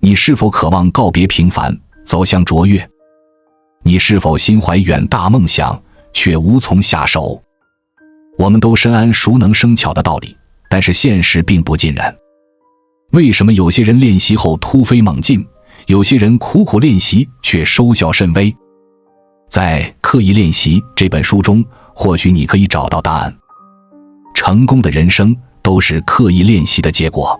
你是否渴望告别平凡，走向卓越？你是否心怀远大梦想，却无从下手？我们都深谙熟能生巧的道理，但是现实并不尽然。为什么有些人练习后突飞猛进，有些人苦苦练习却收效甚微？在《刻意练习》这本书中，或许你可以找到答案。成功的人生都是刻意练习的结果。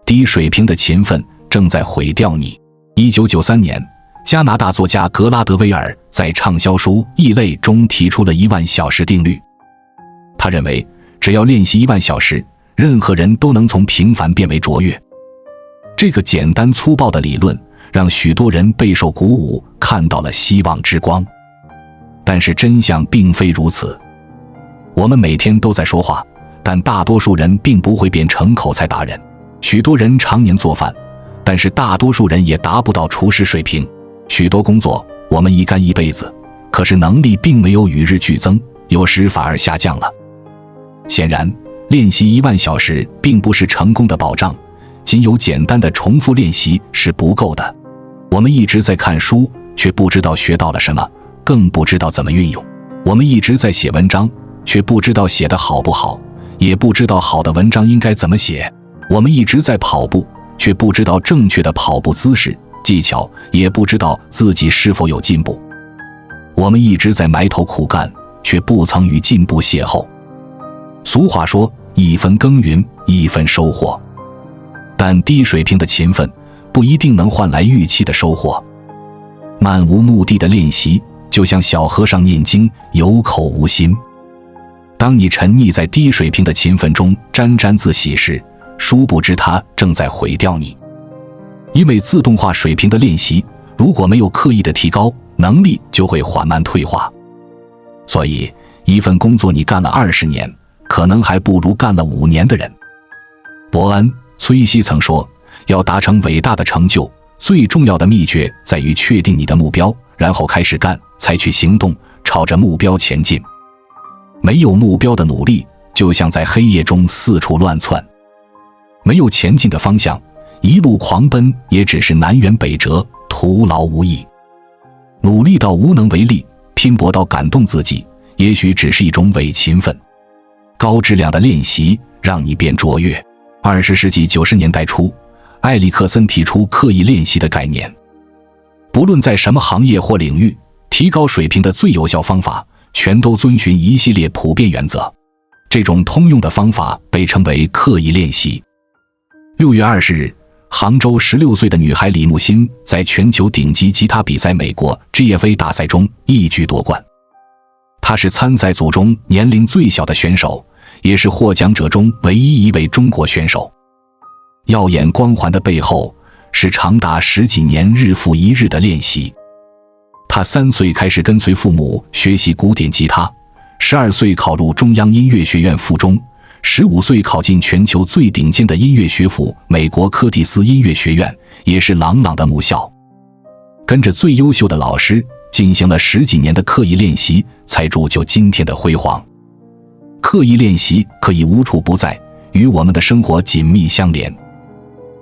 低水平的勤奋正在毁掉你。1993年，加拿大作家格拉德威尔在畅销书《异类》中提出了10000小时定律。他认为，只要练习10000小时，任何人都能从平凡变为卓越。这个简单粗暴的理论让许多人备受鼓舞，看到了希望之光。但是真相并非如此。我们每天都在说话，但大多数人并不会变成口才达人。许多人常年做饭，但是大多数人也达不到厨师水平。许多工作我们一干一辈子，可是能力并没有与日俱增，有时反而下降了。显然，练习10000小时并不是成功的保障，仅有简单的重复练习是不够的。我们一直在看书，却不知道学到了什么，更不知道怎么运用。我们一直在写文章，却不知道写得好不好，也不知道好的文章应该怎么写。我们一直在跑步，却不知道正确的跑步姿势、技巧，也不知道自己是否有进步。我们一直在埋头苦干，却不曾与进步邂逅。俗话说，一分耕耘一分收获，但低水平的勤奋不一定能换来预期的收获。漫无目的的练习就像小和尚念经，有口无心。当你沉溺在低水平的勤奋中沾沾自喜时，殊不知它正在毁掉你。因为自动化水平的练习如果没有刻意的提高，能力就会缓慢退化。所以一份工作你干了20年，可能还不如干了5年的人。伯恩·崔西曾说，要达成伟大的成就，最重要的秘诀在于确定你的目标，然后开始干，采取行动，朝着目标前进。没有目标的努力就像在黑夜中四处乱窜，没有前进的方向，一路狂奔也只是南辕北辙，徒劳无益。努力到无能为力，拼搏到感动自己，也许只是一种伪勤奋。高质量的练习让你变卓越。20世纪90年代初，埃里克森提出刻意练习的概念。不论在什么行业或领域，提高水平的最有效方法全都遵循一系列普遍原则。这种通用的方法被称为刻意练习。6月20日，杭州16岁的女孩李木欣在全球顶级吉他比赛美国 GFA 大赛中一举夺冠。她是参赛组中年龄最小的选手，也是获奖者中唯一一位中国选手。耀眼光环的背后是长达10几年日复一日的练习。他3岁开始跟随父母学习古典吉他，12岁考入中央音乐学院附中，15岁考进全球最顶尖的音乐学府美国柯蒂斯音乐学院，也是朗朗的母校。跟着最优秀的老师进行了10几年的刻意练习，才铸就今天的辉煌。刻意练习可以无处不在，与我们的生活紧密相连。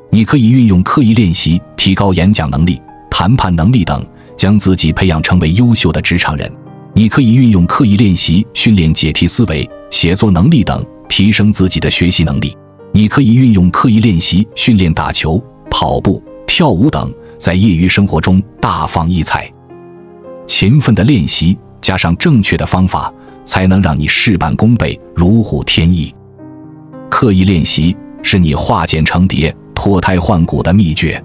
你可以运用刻意练习提高演讲能力、谈判能力等，将自己培养成为优秀的职场人。你可以运用刻意练习训练解题思维、写作能力等，提升自己的学习能力。你可以运用刻意练习训练打球、跑步、跳舞等，在业余生活中大放异彩。勤奋的练习加上正确的方法，才能让你事半功倍，如虎添翼。刻意练习是你化茧成蝶、脱胎换骨的秘诀。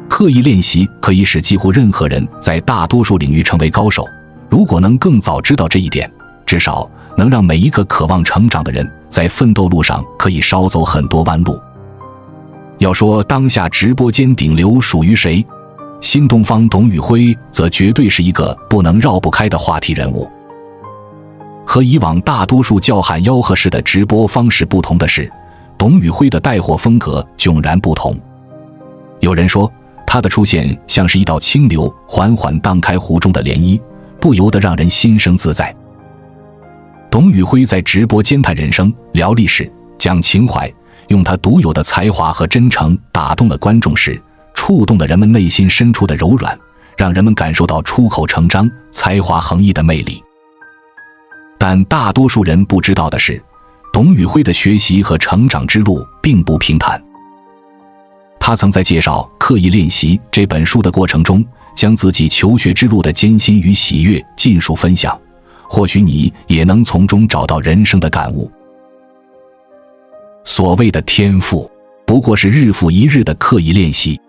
刻意练习可以使几乎任何人在大多数领域成为高手。如果能更早知道这一点，至少能让每一个渴望成长的人在奋斗路上可以少走很多弯路。要说当下直播间顶流属于谁，新东方董宇辉则绝对是一个不能绕不开的话题人物。和以往大多数叫喊吆喝式的直播方式不同的是，董宇辉的带货风格迥然不同。有人说，他的出现像是一道清流缓缓荡开湖中的涟漪，不由得让人心生自在。董宇辉在直播间谈人生、聊历史、讲情怀，用他独有的才华和真诚打动了观众时，触动了人们内心深处的柔软，让人们感受到出口成章、才华横溢的魅力。但大多数人不知道的是，董宇辉的学习和成长之路并不平坦。他曾在介绍《刻意练习》这本书的过程中，将自己求学之路的艰辛与喜悦尽数分享，或许你也能从中找到人生的感悟。所谓的天赋，不过是日复一日的刻意练习。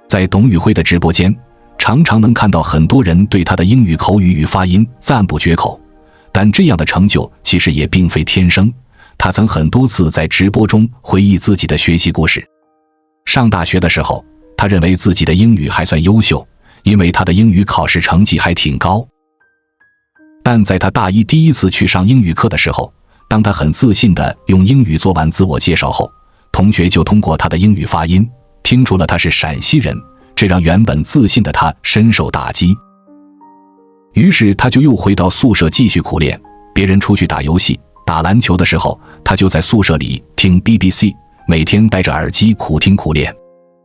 在董宇辉的直播间，常常能看到很多人对他的英语口语与发音赞不绝口，但这样的成就其实也并非天生。他曾很多次在直播中回忆自己的学习故事。上大学的时候，他认为自己的英语还算优秀，因为他的英语考试成绩还挺高。但在他大一第一次去上英语课的时候，当他很自信地用英语做完自我介绍后，同学就通过他的英语发音听出了他是陕西人，这让原本自信的他深受打击。于是他就又回到宿舍继续苦练，别人出去打游戏、打篮球的时候，他就在宿舍里听 BBC， 每天戴着耳机苦听苦练。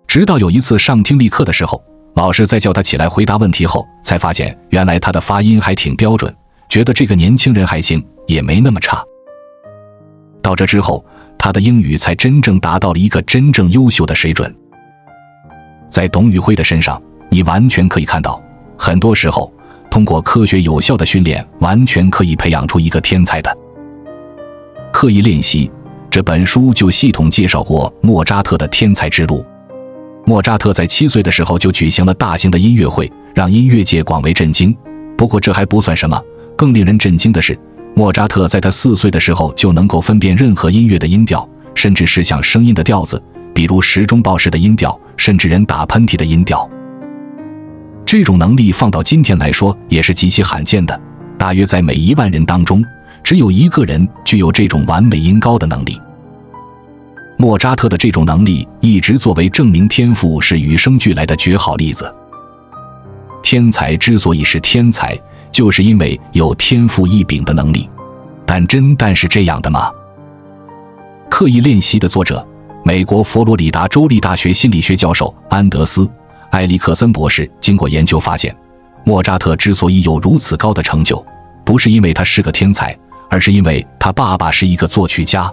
直到有一次上听力课的时候，老师在叫他起来回答问题后，才发现原来他的发音还挺标准，觉得这个年轻人还行，也没那么差。到这之后，他的英语才真正达到了一个真正优秀的水准。在董宇辉的身上，你完全可以看到，很多时候通过科学有效的训练，完全可以培养出一个天才的。刻意练习这本书就系统介绍过莫扎特的天才之路。莫扎特在7岁的时候就举行了大型的音乐会，让音乐界广为震惊。不过这还不算什么，更令人震惊的是，莫扎特在他4岁的时候就能够分辨任何音乐的音调，甚至是像声音的调子，比如时钟报时的音调，甚至人打喷嚏的音调。这种能力放到今天来说也是极其罕见的，大约在每1万人当中，只有1个人具有这种完美音高的能力。莫扎特的这种能力一直作为证明天赋是与生俱来的绝好例子。天才之所以是天才，就是因为有天赋异禀的能力。但是这样的吗？刻意练习的作者，美国佛罗里达州立大学心理学教授安德斯·埃里克森博士经过研究发现，莫扎特之所以有如此高的成就，不是因为他是个天才，而是因为他爸爸是一个作曲家。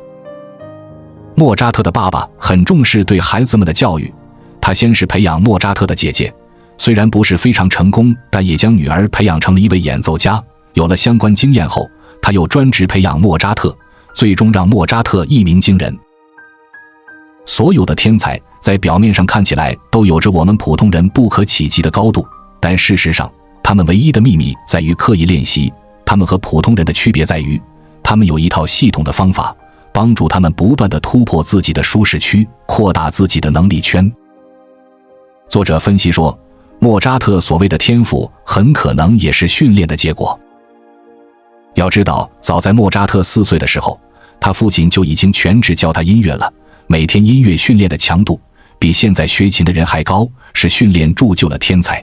莫扎特的爸爸很重视对孩子们的教育，他先是培养莫扎特的姐姐，虽然不是非常成功，但也将女儿培养成了一位演奏家。有了相关经验后，他又专职培养莫扎特，最终让莫扎特一鸣惊人。所有的天才在表面上看起来都有着我们普通人不可企及的高度，但事实上他们唯一的秘密在于刻意练习。他们和普通人的区别在于，他们有一套系统的方法，帮助他们不断地突破自己的舒适区，扩大自己的能力圈。作者分析说，莫扎特所谓的天赋很可能也是训练的结果。要知道，早在莫扎特4岁的时候，他父亲就已经全职教他音乐了，每天音乐训练的强度比现在学琴的人还高，是训练铸就了天才。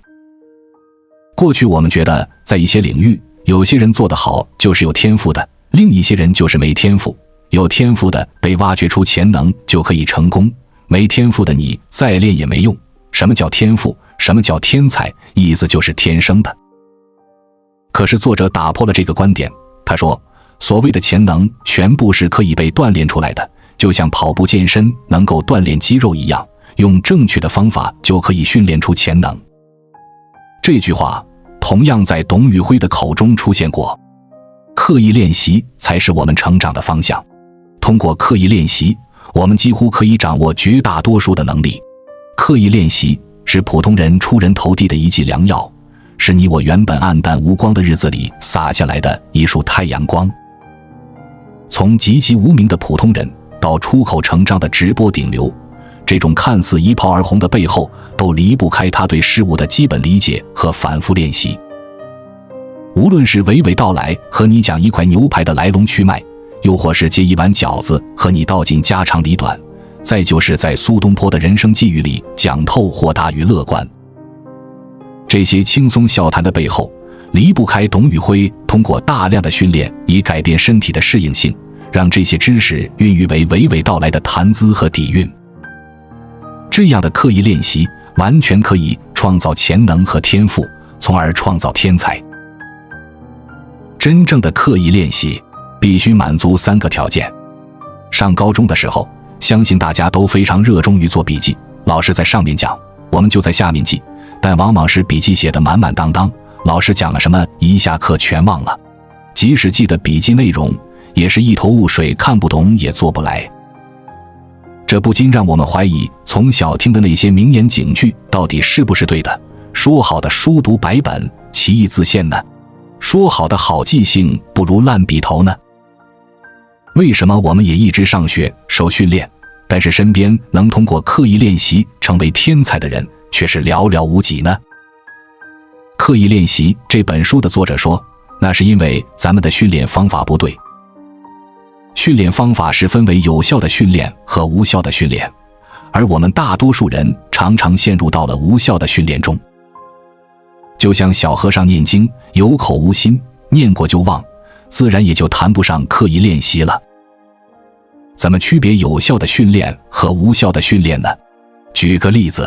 过去我们觉得在一些领域，有些人做得好就是有天赋的，另一些人就是没天赋。有天赋的被挖掘出潜能就可以成功，没天赋的你再练也没用。什么叫天赋？什么叫天才？意思就是天生的。可是作者打破了这个观点，他说，所谓的潜能全部是可以被锻炼出来的，就像跑步健身能够锻炼肌肉一样，用正确的方法就可以训练出潜能。这句话同样在董宇辉的口中出现过。刻意练习才是我们成长的方向。通过刻意练习，我们几乎可以掌握绝大多数的能力。刻意练习是普通人出人头地的一剂良药，是你我原本暗淡无光的日子里洒下来的一束太阳光。从籍籍无名的普通人到出口成章的直播顶流，这种看似一炮而红的背后，都离不开他对事物的基本理解和反复练习。无论是娓娓道来和你讲一块牛排的来龙去脉，又或是接一碗饺子和你道尽家长里短，再就是在苏东坡的人生际遇里讲透豁达与乐观。这些轻松笑谈的背后，离不开董宇辉通过大量的训练以改变身体的适应性，让这些知识孕育为娓娓道来的谈资和底蕴。这样的刻意练习完全可以创造潜能和天赋，从而创造天才。真正的刻意练习必须满足3个条件。上高中的时候，相信大家都非常热衷于做笔记，老师在上面讲，我们就在下面记，但往往是笔记写得满满当当，老师讲了什么，一下课全忘了。即使记得笔记内容，也是一头雾水，看不懂也做不来。这不禁让我们怀疑，从小听的那些名言警句到底是不是对的？说好的书读百本，其义自现呢？说好的好记性不如烂笔头呢？为什么我们也一直上学受训练，但是身边能通过刻意练习成为天才的人却是寥寥无几呢？刻意练习这本书的作者说，那是因为咱们的训练方法不对。训练方法是分为有效的训练和无效的训练，而我们大多数人常常陷入到了无效的训练中。就像小和尚念经，有口无心，念过就忘，自然也就谈不上刻意练习了。怎么区别有效的训练和无效的训练呢？举个例子，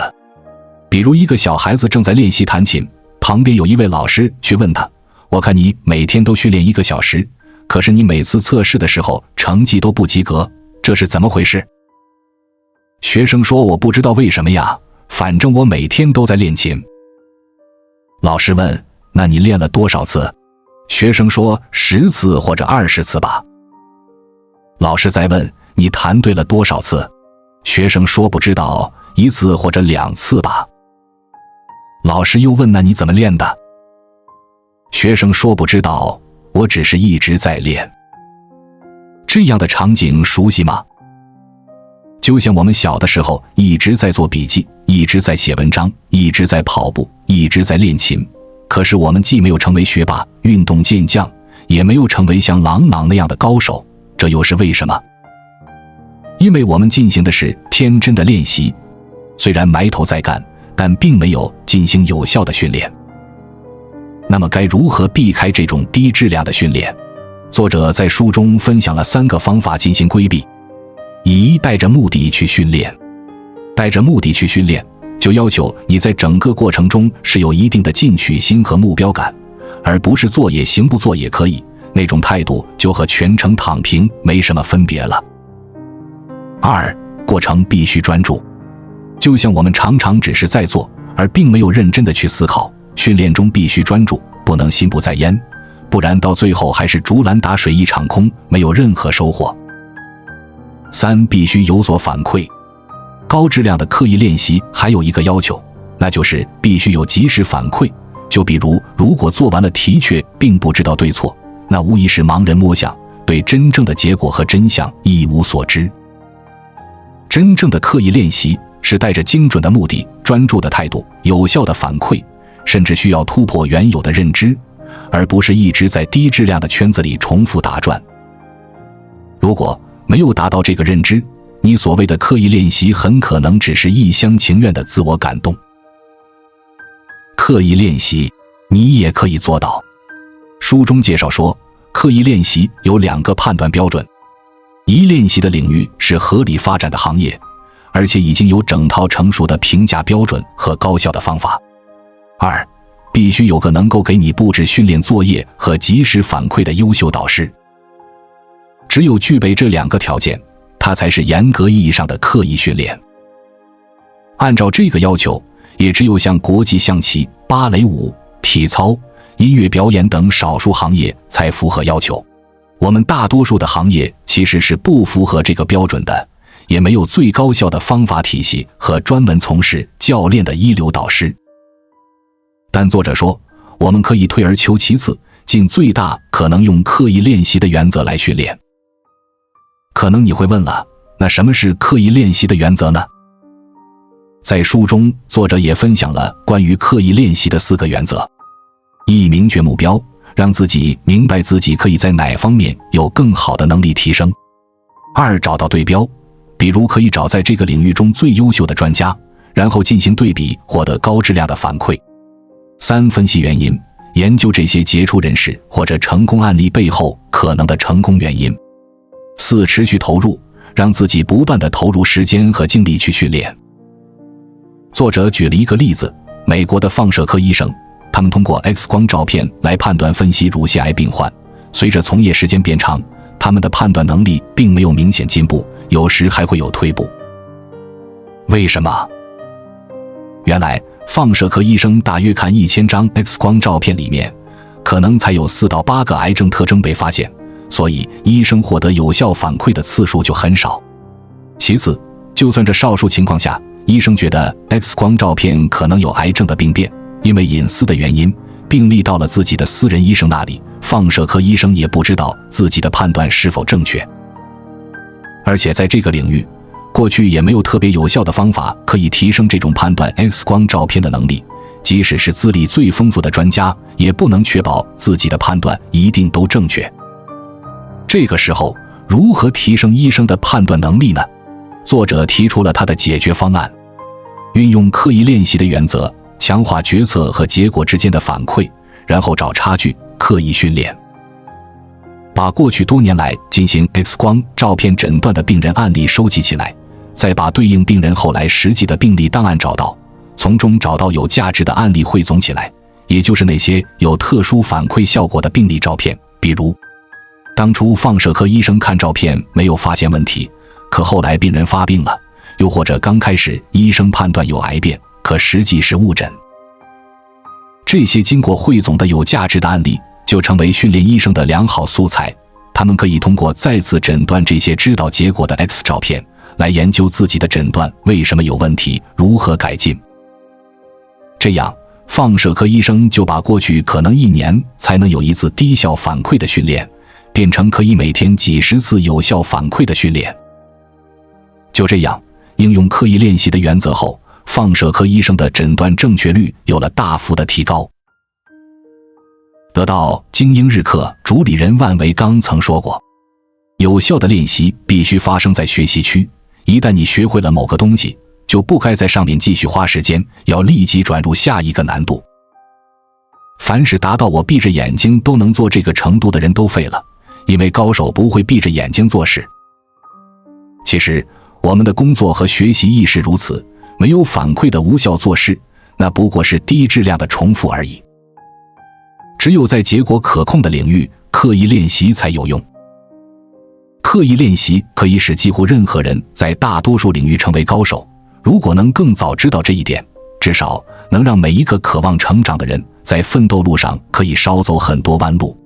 比如一个小孩子正在练习弹琴，旁边有一位老师去问他，我看你每天都训练1个小时，可是你每次测试的时候成绩都不及格，这是怎么回事？学生说，我不知道为什么呀，反正我每天都在练琴。老师问，那你练了多少次？学生说10次或者20次吧。老师再问，你弹对了多少次？学生说不知道，1次或者2次吧。老师又问，那你怎么练的？学生说不知道，我只是一直在练。这样的场景熟悉吗？就像我们小的时候一直在做笔记，一直在写文章，一直在跑步，一直在练琴，可是我们既没有成为学霸、运动健将，也没有成为像郎朗那样的高手，这又是为什么？因为我们进行的是天真的练习，虽然埋头在干，但并没有进行有效的训练。那么该如何避开这种低质量的训练？作者在书中分享了3个方法进行规避。1，带着目的去训练。带着目的去训练，就要求你在整个过程中是有一定的进取心和目标感，而不是做也行不做也可以，那种态度就和全程躺平没什么分别了。2，过程必须专注。就像我们常常只是在做，而并没有认真的去思考，训练中必须专注，不能心不在焉，不然到最后还是竹篮打水一场空，没有任何收获。3，必须有所反馈。高质量的刻意练习还有一个要求，那就是必须有及时反馈。就比如果做完了题却并不知道对错，那无疑是盲人摸象，对真正的结果和真相一无所知。真正的刻意练习是带着精准的目的、专注的态度、有效的反馈，甚至需要突破原有的认知，而不是一直在低质量的圈子里重复打转。如果没有达到这个认知，你所谓的刻意练习很可能只是一厢情愿的自我感动。刻意练习，你也可以做到。书中介绍说，刻意练习有2个判断标准。1，练习的领域是合理发展的行业，而且已经有整套成熟的评价标准和高效的方法。2，必须有个能够给你布置训练作业和及时反馈的优秀导师。只有具备这2个条件，它才是严格意义上的刻意训练。按照这个要求，也只有像国际象棋、芭蕾舞、体操、音乐表演等少数行业才符合要求。我们大多数的行业其实是不符合这个标准的，也没有最高效的方法体系和专门从事教练的一流导师。但作者说，我们可以退而求其次，尽最大可能用刻意练习的原则来训练。可能你会问了，那什么是刻意练习的原则呢？在书中，作者也分享了关于刻意练习的4个原则。1，明确目标，让自己明白自己可以在哪方面有更好的能力提升。2，找到对标，比如可以找在这个领域中最优秀的专家，然后进行对比，获得高质量的反馈。3，分析原因，研究这些杰出人士或者成功案例背后可能的成功原因。四持续投入，让自己不断地投入时间和精力去训练。作者举了一个例子，美国的放射科医生，他们通过 X 光照片来判断分析乳腺癌病患，随着从业时间变长，他们的判断能力并没有明显进步，有时还会有退步。为什么？原来放射科医生大约看1000张 X 光照片里面，可能才有4到8个癌症特征被发现，所以医生获得有效反馈的次数就很少。其次，就算这少数情况下，医生觉得 X 光照片可能有癌症的病变，因为隐私的原因，病例到了自己的私人医生那里，放射科医生也不知道自己的判断是否正确。而且在这个领域，过去也没有特别有效的方法可以提升这种判断 X 光照片的能力，即使是资历最丰富的专家，也不能确保自己的判断一定都正确。这个时候，如何提升医生的判断能力呢？作者提出了他的解决方案，运用刻意练习的原则，强化决策和结果之间的反馈，然后找差距，刻意训练。把过去多年来进行 X 光照片诊断的病人案例收集起来，再把对应病人后来实际的病例档案找到，从中找到有价值的案例汇总起来，也就是那些有特殊反馈效果的病例照片。比如，当初放射科医生看照片没有发现问题，可后来病人发病了，又或者刚开始医生判断有癌变，可实际是误诊。这些经过汇总的有价值的案例，就成为训练医生的良好素材。他们可以通过再次诊断这些知道结果的 X 照片，来研究自己的诊断为什么有问题，如何改进。这样，放射科医生就把过去可能1年才能有1次低效反馈的训练，变成可以每天几十次有效反馈的训练。就这样，应用刻意练习的原则后，放射科医生的诊断正确率有了大幅的提高。得到精英日课主理人万维刚曾说过，有效的练习必须发生在学习区，一旦你学会了某个东西，就不该在上面继续花时间，要立即转入下一个难度。凡是达到我闭着眼睛都能做这个程度的人都废了，因为高手不会闭着眼睛做事。其实我们的工作和学习亦是如此，没有反馈的无效做事，那不过是低质量的重复而已。只有在结果可控的领域，刻意练习才有用。刻意练习可以使几乎任何人在大多数领域成为高手，如果能更早知道这一点，至少能让每一个渴望成长的人在奋斗路上可以少走很多弯路。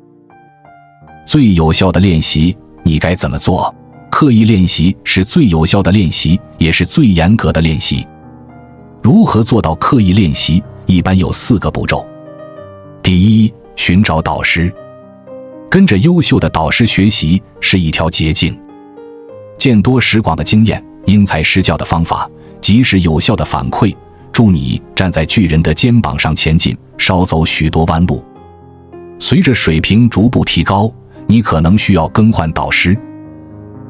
最有效的练习，你该怎么做？刻意练习是最有效的练习，也是最严格的练习。如何做到刻意练习？一般有4个步骤。第一，寻找导师。跟着优秀的导师学习是一条捷径。见多识广的经验，因材施教的方法，及时有效的反馈，助你站在巨人的肩膀上前进，少走许多弯路。随着水平逐步提高，你可能需要更换导师。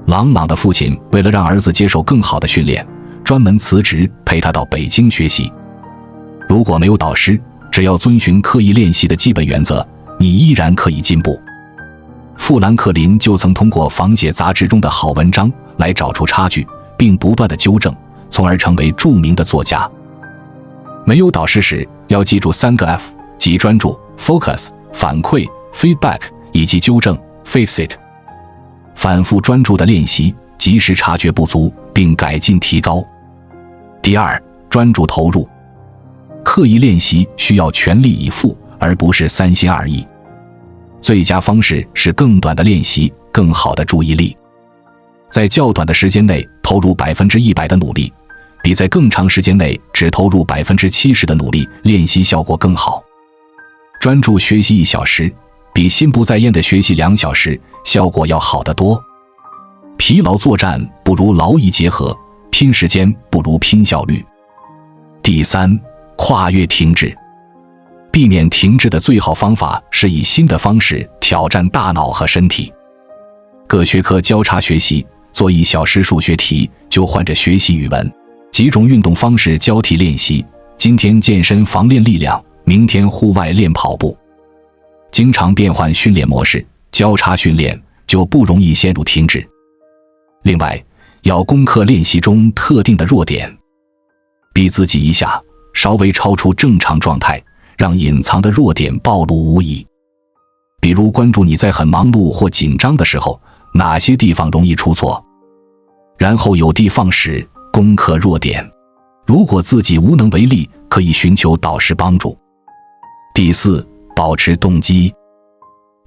朗朗的父亲为了让儿子接受更好的训练，专门辞职陪他到北京学习。如果没有导师，只要遵循刻意练习的基本原则，你依然可以进步。富兰克林就曾通过仿写杂志中的好文章来找出差距，并不断地纠正，从而成为著名的作家。没有导师时，要记住3个 F， 即专注 focus、反馈 feedback 以及纠正 fix it。反复专注的练习，及时察觉不足并改进提高。第二，专注投入。刻意练习需要全力以赴，而不是3心2意。最佳方式是更短的练习，更好的注意力。在较短的时间内投入100%的努力，比在更长时间内只投入70%的努力练习效果更好。专注学习1小时，比心不在焉的学习2小时效果要好得多。疲劳作战不如劳逸结合，拼时间不如拼效率。第三，跨越停滞。避免停滞的最好方法是以新的方式挑战大脑和身体。各学科交叉学习，做1小时数学题就换着学习语文，几种运动方式交替练习，今天健身房练力量，明天户外练跑步。经常变换训练模式，交叉训练，就不容易陷入停滞。另外，要攻克练习中特定的弱点，逼自己一下，稍微超出正常状态，让隐藏的弱点暴露无遗。比如关注你在很忙碌或紧张的时候，哪些地方容易出错，然后有的放矢，攻克弱点。如果自己无能为力，可以寻求导师帮助。第四，保持动机。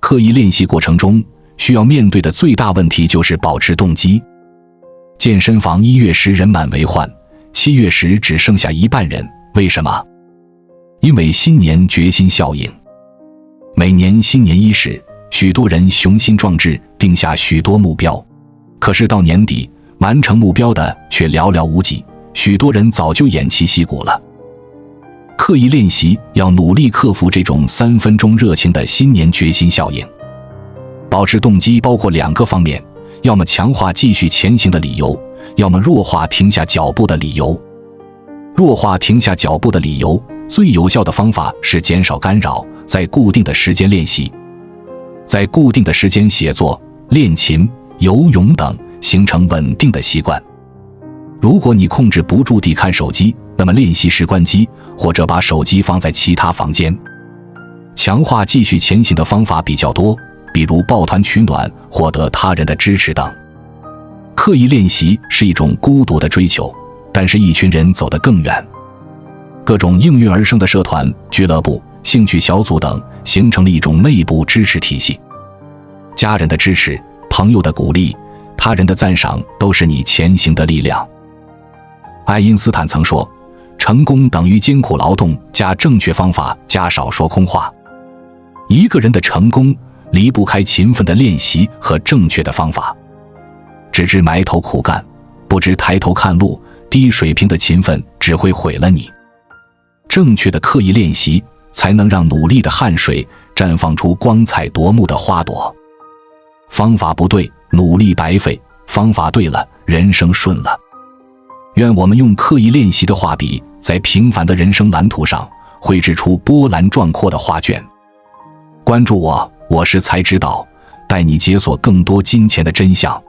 刻意练习过程中需要面对的最大问题就是保持动机。健身房1月时人满为患，7月时只剩下一半人，为什么？因为新年决心效应。每年新年伊始，许多人雄心壮志，定下许多目标，可是到年底，完成目标的却寥寥无几，许多人早就偃旗息鼓了。刻意练习要努力克服这种3分钟热情的新年决心效应。保持动机包括2个方面，要么强化继续前行的理由，要么弱化停下脚步的理由。弱化停下脚步的理由，最有效的方法是减少干扰，在固定的时间练习，在固定的时间写作、练琴、游泳等，形成稳定的习惯。如果你控制不住地看手机，那么练习时关机，或者把手机放在其他房间。强化继续前行的方法比较多，比如抱团取暖，获得他人的支持等。刻意练习是一种孤独的追求，但是一群人走得更远。各种应运而生的社团、俱乐部、兴趣小组等，形成了一种内部支持体系。家人的支持、朋友的鼓励、他人的赞赏，都是你前行的力量。爱因斯坦曾说，成功等于艰苦劳动加正确方法加少说空话。一个人的成功离不开勤奋的练习和正确的方法。只知埋头苦干，不知抬头看路，低水平的勤奋只会毁了你。正确的刻意练习，才能让努力的汗水绽放出光彩夺目的花朵。方法不对，努力白费；方法对了，人生顺了。愿我们用刻意练习的画笔，在平凡的人生蓝图上绘制出波澜壮阔的画卷。关注我，我是才知道，带你解锁更多金钱的真相。